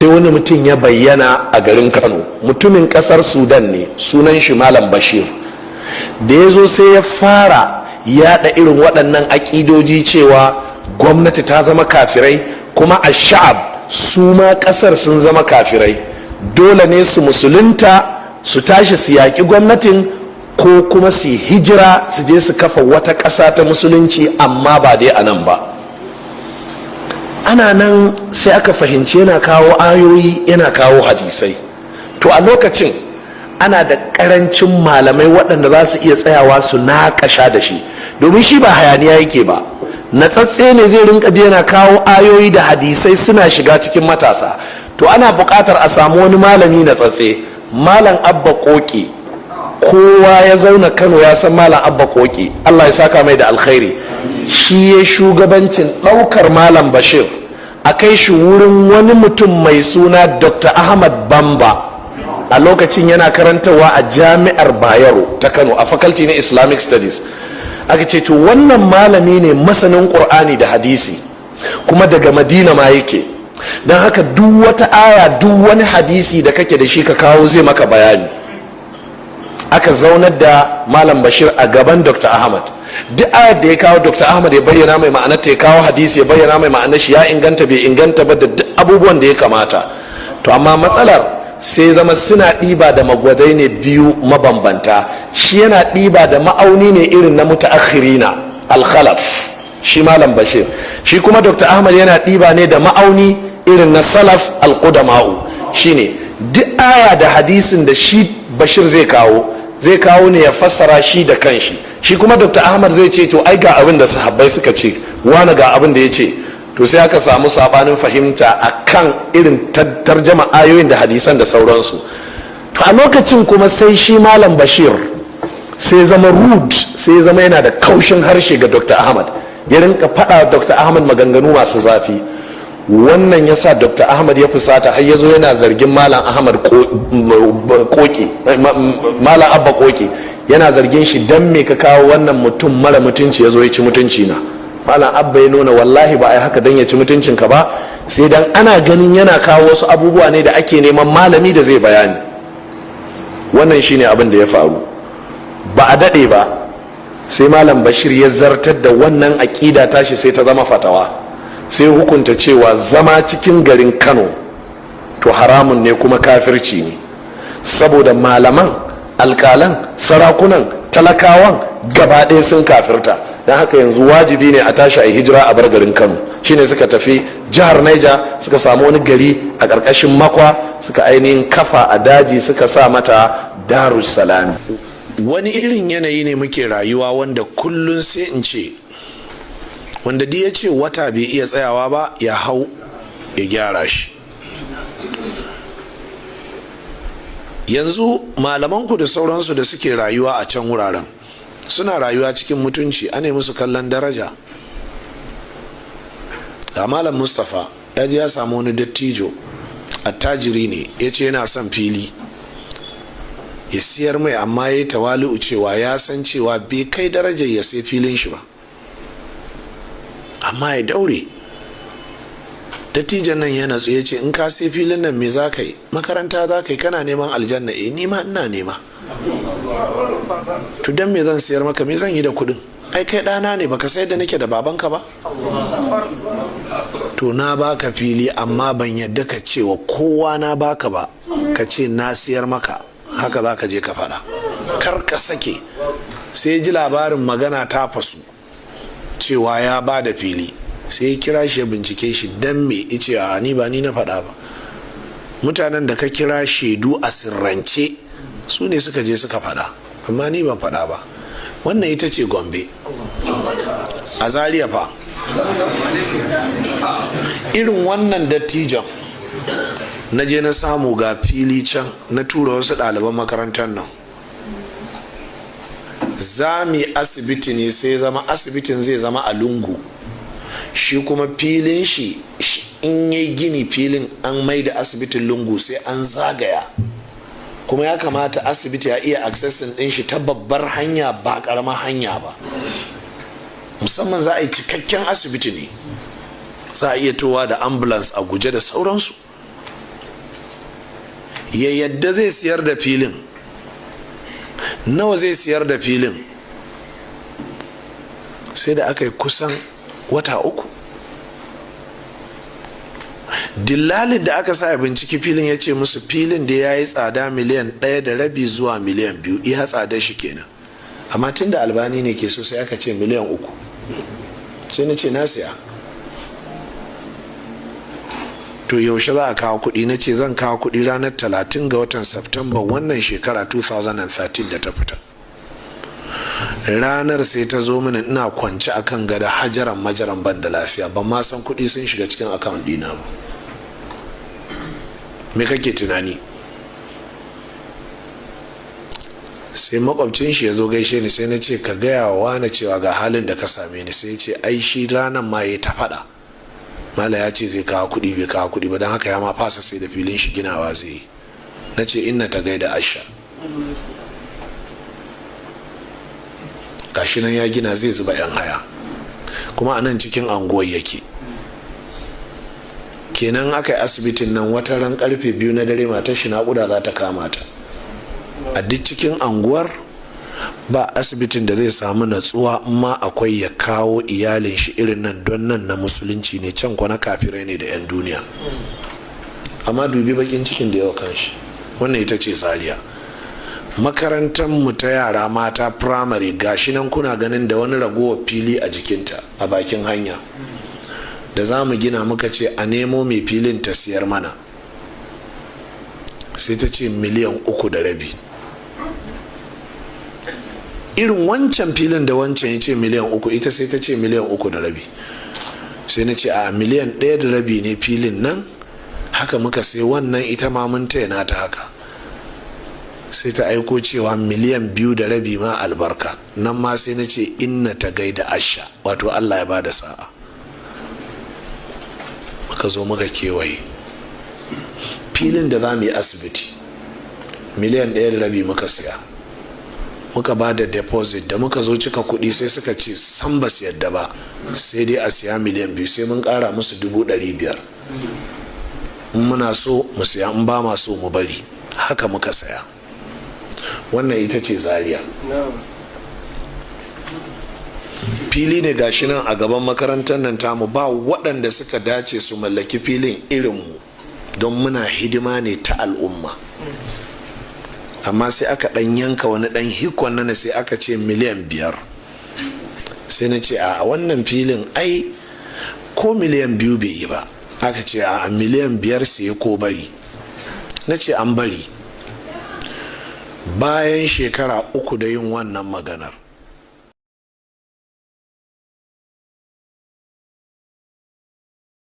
sai wani mutum ya bayyana a garin Kano, mutumin kasar Sudan ne, sunan shi Malam Bashir. Da ya zo sai ya fara yada irin waɗannan aƙidoji cewa gwamnati ta zama kafirai, kuma a sha'ab su ma ƙasar sun zama kafirai, dole ne su musulunta su tashi su yaƙi gwamnatin ko kuma su hijira su je su kafa wata ƙasa ta musulunci, amma ba dai a nan ba. Ana nan sai aka fahimci yana kawo ayoyi, yana kawo hadisai. To a lokacin ana da ƙarancin malamai waɗanda za su iya tsayawa su naƙasha da shi, domin shi ba hayaniya yake ba, natsatse ne zai rinka bi yana kawo ayoyi da hadisai suna shiga cikin matasa. To ana buƙatar a samu wani malami natsatse. Malam Abba Koki, kowa ya zauna Kano ya san Malam Abba Koki, Allah ya saka mai da alkhairi. Shi ya shugabancin ɗaukar Malam Bashir a kai shi wurin wani mutum mai suna Dr. Ahamad Bomba, a lokacin yana karantarwa a jami'ar Bayero ta Kano a faculty na Islamic Studies. Aka ce to wannan malami ne masanin Qur'ani da hadisi, kuma daga Madina ma yake, don haka duk wata aya duk wani hadisi da kake da shi ka kawo zai maka bayani. Aka zaunar da Malam Bashir a gaban Dr. Ahmad. Duk ayar da ya kawo Dr. Ahmad ya bayyana mai ma'anarta, ya kawo hadisi ya bayyana mai ma'anar shi, ya inganta bai inganta ba, da duk abubuwan da ya kamata. To amma matsalar sai zama suna ɗiba da magwadai ne biyu mabambanta. Shi yana ɗiba da ma'auni ne irin na mutaakhirina al-khalaf, shi Malam Bashir. Shi kuma Dr. Ahmad yana ɗiba ne da ma'auni irin na salaf al-qudama'u. Shine duk aya da hadisin da shi Bashir zai kawo ne ya fassara shi da kanshi. Shi kuma Dr. Ahmad zai ce to ai ga abin da sahabbai suka ce, wani ga abin da ya ce. To sai aka samu sabanin fahimta akan irin tarjama ayoyin da hadisan da sauransu. To a lokacin kuma sai shi Malam Bashir sai zama rude, sai zama yana da kaushin harshe ga Dr. Ahmad, ya rinka faɗa Dr. Ahmad maganganu masu zafi. Wannan ya sa Dr. Ahmad ya fusata, har ya zo yana zargin Malam Ahmad Koki, Malam Abba Koki, yana zargin shi dan me ka kawo wannan mutum mara mutunci ya zo ya ci mutunci na. Malam Abba ya nuna wallahi ba a yi haka dan ya ci mutuncinka ba, sai dan ana ganin yana kawo wasu abubuwa ne da ake neman malami da zai bayani. Wannan shine abin da ya faru. Ba a daɗe ba sai Malam Bashir ya zartar da wannan aƙida tashi sai ta zama fatawa, sai hukunta cewa zama cikin garin Kano to haramun ne kuma kafirci ne, saboda malaman, alkalan, sarakunan, talakawan gaba ɗaya sun kafirta. Don haka yanzu wajibi ne a tashi a hijira a bar garin Kano. Shine suka tafi jihar Niger, suka samu wani gari a ƙarƙashin Makwa, suka ainihin kafa a daji, suka sa mata Darussalam. Wani irin yanayi ne muke rayuwa wanda kullun sai in ce, wanda duk ya ce wata bai iya tsayawa ba ya hau ya gyara shi. Yanzu malamanku da sauransu da suke rayuwa a can wuraren suna rayuwa cikin mutunci, ana musu kallon daraja. Ga Malam Mustapha ya je ya samu wani dattijo attajiri ne, ya ce yana son fili ya siyar mai, amma ya yi tawali'u cewa ya san cewa bai kai darajar ya sai filin shi ba, amma ya daure. Dattijan nan ya natsu ya ce in ka sai filin nan me za ka yi? Makaranta za ka yi, kana neman aljanna? Ni ma ina nema. To dan me zan siyar maka, me zan yi da kuɗin? Ai kai ɗana ne, baka sai da nake da babanka ba? To na baka fili, amma ban yadda ka ce wa kowa na baka ba, ka ce na siyar maka. Haka za ka je ka faɗa, kar ka sake. Sai ji labarin magana ta fasu cewa ya ba da fili, sai ya kira shi ya bincike shi, dan me? Ice a ni ba ni na faɗa ba, mutanen da ka kira shaidu a sirrance su ne suka je suka faɗa, amma ni ban faɗa ba. Wannan ita ce Gombe. A Zariya fa irin wannan dattijan na je na samu ga fili can, na tura wasu ɗaliban makarantar nan za mu asibiti ne, sai zama asibitin zai zama a lungu, shi kuma filin shi in yi gini filin an mai da asibitin lungu, sai an zagaya, kuma ya kamata asibiti ya iya accessin din shi ta babbar hanya ba karama hanya ba, musamman za a yi cikakken asibiti ne, za a iya towa da ambulance a guje da sauransu. ya yadda zai siyar da filin. Nawa zai siyar da filin? Sai da aka yi kusan wata uku. Dillalin da aka sa binciki filin ya ce musu filin da ya yi tsada miliyan 1.5 zuwa miliyan 2, iya tsada shi kenan. Amma tun da Albani ne ke so sai aka ce miliyan 3. Sai na ce na siya. To yaushe za a kawo kuɗi? Na ce zan kawo kuɗi ranar 30 ga watan Septemba wannan shekara 2013 da ta fita. Ranar sai ta zo mini ina kwance akan gada hajaran majaran ban da lafiya, ban ma san kuɗi sun shiga cikin akawun ɗina ba. Me kake tunani? Sai makwabcin shi ya zo gaishe ni, sai na ce ka gaya wa wani cewa ga halin da ka same ni. Sai ya ce ai shi ranar ma ya ta faɗa, mala ya ce zai kawo kuɗi bai kawo kuɗi ba, don haka ya ma fasa sai da filin shi ginawa zai yi. Na ce inna ta gaida Asha, gashi nan ya gina zai zuba 'yan haya, kuma a nan cikin anguwar yake. Kenan aka yi asibitin nan wata ran karfe 2 na dare matar shi naƙuda za ta kama ta. A duk cikin anguwar ba asibitin da zai samu natsuwa, amma akwai ya kawo iyalin shi irin nan, don nan na musulunci ne, can kwana kafirai ne da 'yan duniya. Amma dubi bakin cikin da yawa kan shi. Wannan ita ce zariya. Makarantar mu ta yara mata firamare gashi nan kuna ganin da wani ragowar fili a jikinta a bakin hanya. Da za mu gina muka ce a nemo mai filin ta siyar mana, sai ta ce miliyan 3.5. Irin wancan filin da wancan ya ce miliyan 3, ita sai ta ce miliyan 3.5. Sai na ce a miliyan 1.5 ne filin nan, haka muka sai wannan, ita ma mun taya nata haka. Sai ta aiko cewa miliyan 2.5 ma albarka. Nan ma sai na ce inna ta gaida Asha, wato Allah ya bada sa'a. Muka zo muka kewaye filin da za mu yi asibiti, miliyan 1.5 muka siya, muka ba da deposit. Da muka zo cika kuɗi sai suka ce san ba su yadda ba, sai dai a siya miliyan 2, sai mun ƙara musu 500,000. In muna so mu siya, in ba ma so mu bari. Haka muka saya. Wannan ita ce zariya. Fili ne gashi nan a gaban makarantar nan tamu, ba waɗanda suka dace su mallaki filin irinmu, don muna hidima ne ta al'umma. Amma sai aka ɗan yanka wani ɗan hikon nan, sai aka ce miliyan 5. Sai na ce a wannan filin ai ko miliyan 2 bai yi ba. Aka ce a miliyan 5 sai ko bari. Na ce an bari. Bayan shekara 3 da yin wannan maganar,